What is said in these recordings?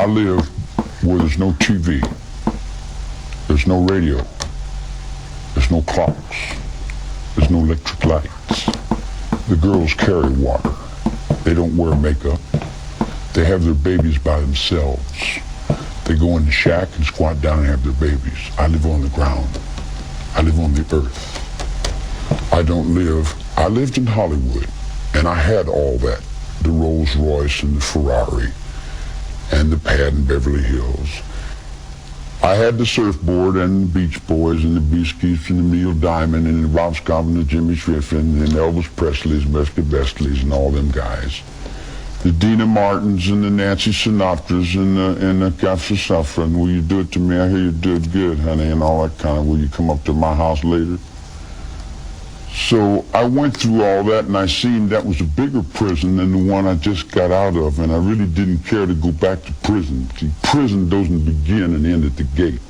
I live where there's no TV, there's no radio, there's no clocks, there's no electric lights. The girls carry water. They don't wear makeup. They have their babies by themselves. They go in the shack and squat down and have their babies. I live on the ground. I live on the earth. I lived in Hollywood, and I had all that. The Rolls Royce and the Ferrari and the pad in Beverly Hills. I had the surfboard and the Beach Boys and the Beasties and the Neil Diamond and the Rob Scott and the Jimmy Swiffin and Elvis Presley's, Wesley Bestleys and all them guys. The Dina Martins and the Nancy Sinatras and the Gaffer Safran. Will you do it to me? I hear you do it good, honey, and all that kind of. Will you come up to my house later? So I went through all that, and I seen that was a bigger prison than the one I just got out of, and I really didn't care to go back to prison. See, prison doesn't begin and end at the gate.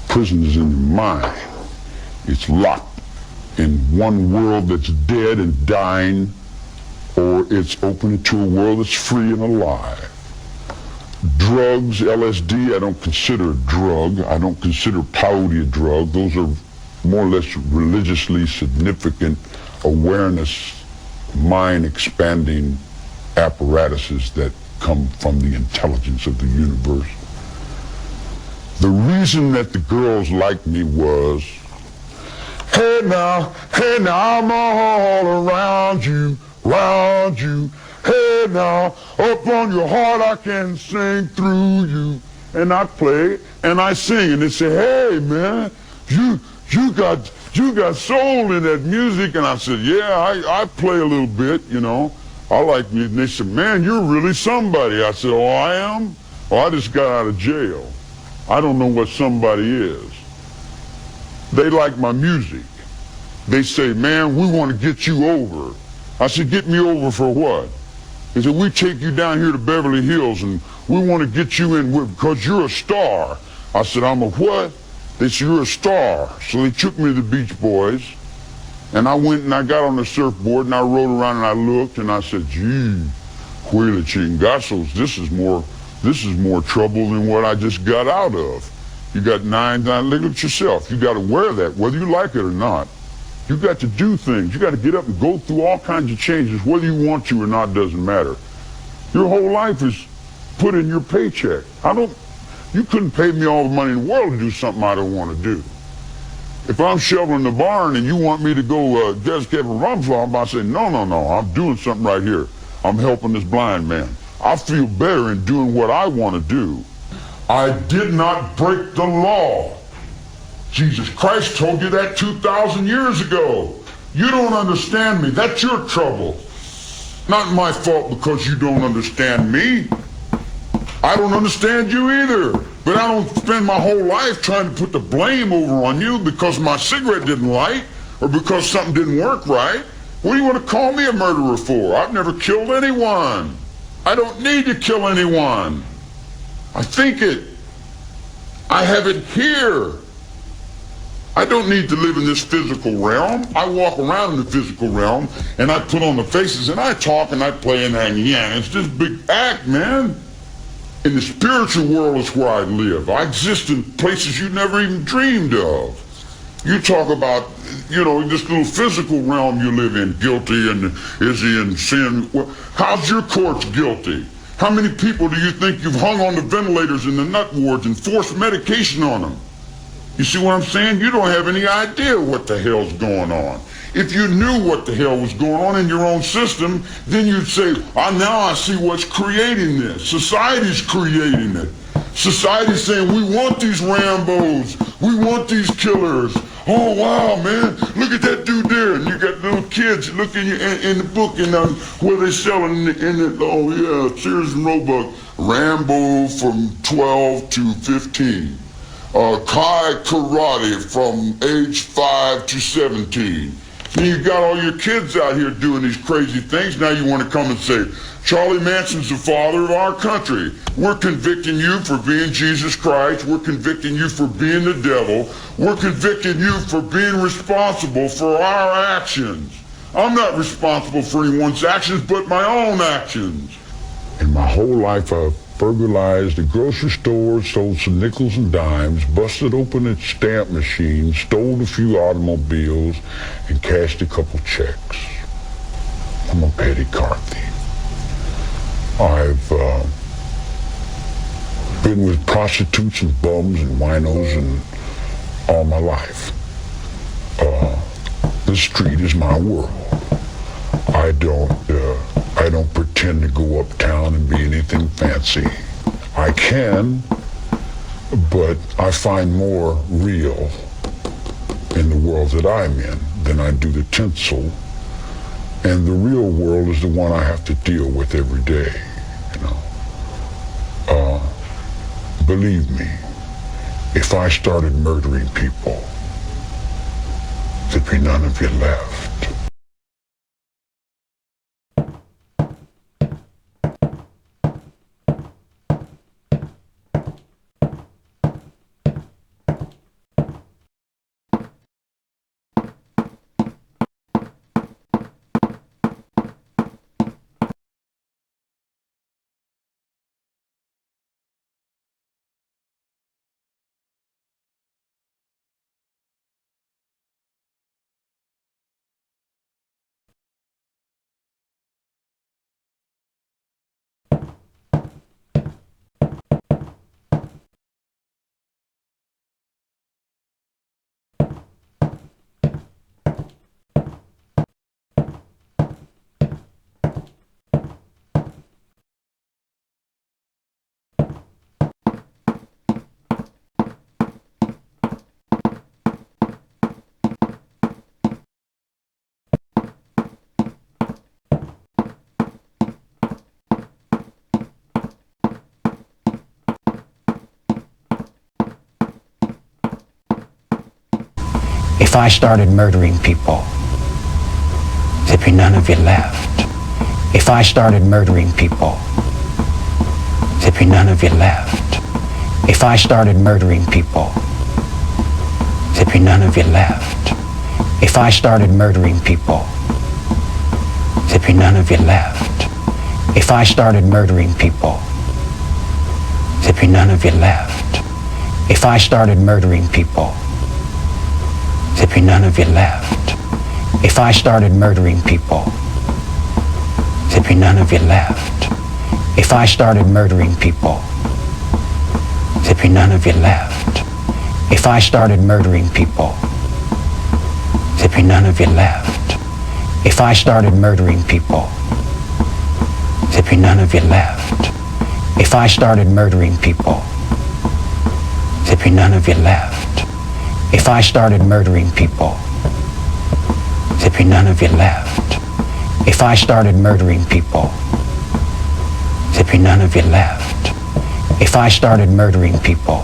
Prison is in your mind. It's locked in one world that's dead and dying, or it's open to a world that's free and alive. Drugs, LSD, I don't consider a drug. I don't consider peyote a drug. Those are more or less religiously significant awareness, mind-expanding apparatuses that come from the intelligence of the universe. The reason that the girls liked me was, hey now, I'm all around you, hey now, up on your heart I can sing through you. And I play and I sing and they say, hey man, you got soul in that music. And I said, yeah, I play a little bit, you know. I like music. And they said, man, you're really somebody. I said, oh, I am? Oh, I just got out of jail. I don't know what somebody is. They like my music. They say, man, we want to get you over. I said, get me over for what? They said, we take you down here to Beverly Hills and we want to get you in because you're a star. I said, I'm a what? They said, you're a star. So they took me to the Beach Boys, and I went and I got on the surfboard and I rode around and I looked and I said, gee, Huila Chingazos, this is more trouble than what I just got out of. You got look at yourself. You got to wear that, whether you like it or not. You got to do things. You got to get up and go through all kinds of changes, whether you want to or not, doesn't matter. Your whole life is put in your paycheck. You couldn't pay me all the money in the world to do something I don't want to do. If I'm shoveling the barn and you want me to go just get a rumflop, I say, no, I'm doing something right here. I'm helping this blind man. I feel better in doing what I want to do. I did not break the law. Jesus Christ told you that 2,000 years ago. You don't understand me. That's your trouble. Not my fault because you don't understand me. I don't understand you either. But I don't spend my whole life trying to put the blame over on you because my cigarette didn't light or because something didn't work right. What do you want to call me a murderer for? I've never killed anyone. I don't need to kill anyone. I think it. I have it here. I don't need to live in this physical realm. I walk around in the physical realm and I put on the faces and I talk and I play and it's this big act, man. In the spiritual world is where I live. I exist in places you never even dreamed of. You talk about, this little physical realm you live in, guilty and is he in sin? Well, how's your courts guilty? How many people do you think you've hung on the ventilators in the nut wards and forced medication on them? You see what I'm saying? You don't have any idea what the hell's going on. If you knew what the hell was going on in your own system, then you'd say, now I see what's creating this. Society's creating it. Society's saying, we want these Rambos. We want these killers. Oh, wow, man. Look at that dude there. And you got little kids looking in the book where they're selling Sears and Roebuck. Rambo from 12 to 15. Kai Karate from age 5 to 17. And you got all your kids out here doing these crazy things. Now you want to come and say, Charlie Manson's the father of our country. We're convicting you for being Jesus Christ. We're convicting you for being the devil. We're convicting you for being responsible for our actions. I'm not responsible for anyone's actions but my own actions. In my whole life I've burglarized the grocery store, stole some nickels and dimes, busted open its stamp machine, stole a few automobiles, and cashed a couple checks. I'm a petty car thief. I've been with prostitutes and bums and winos and all my life. The street is my world. I don't pretend to go uptown and be anything fancy. I can, but I find more real in the world that I'm in than I do the tinsel. And the real world is the one I have to deal with every day, you know. Believe me, if I started murdering people, there'd be none of you left. If I started murdering people, there'd be none of you left. If I started murdering people, there'd be none of you left. If I started murdering people, there'd be none of you left. If I started murdering people, there'd be none of you left. If I started murdering people, there'd be none of you left. If I started murdering people, there'd be none of you left. If I started murdering people, there'd be none of you left. If I started murdering people, there'd be none of you left. If I started murdering people, there'd be none of you left. If I started murdering people, there'd be none of you left. If I started murdering people, there'd be none of you left. If I started murdering people, there'd be none of you left. If I started murdering people, there'd be none of you left. If I started murdering people,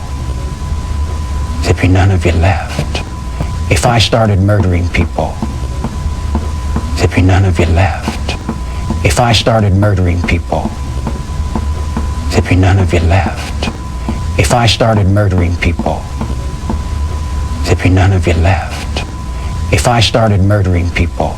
there'd be none of you left. If I started murdering people, there'd be none of you left. If I started murdering people, there'd be none of you left. If I started murdering people, there'd be none of you left. If I started murdering people,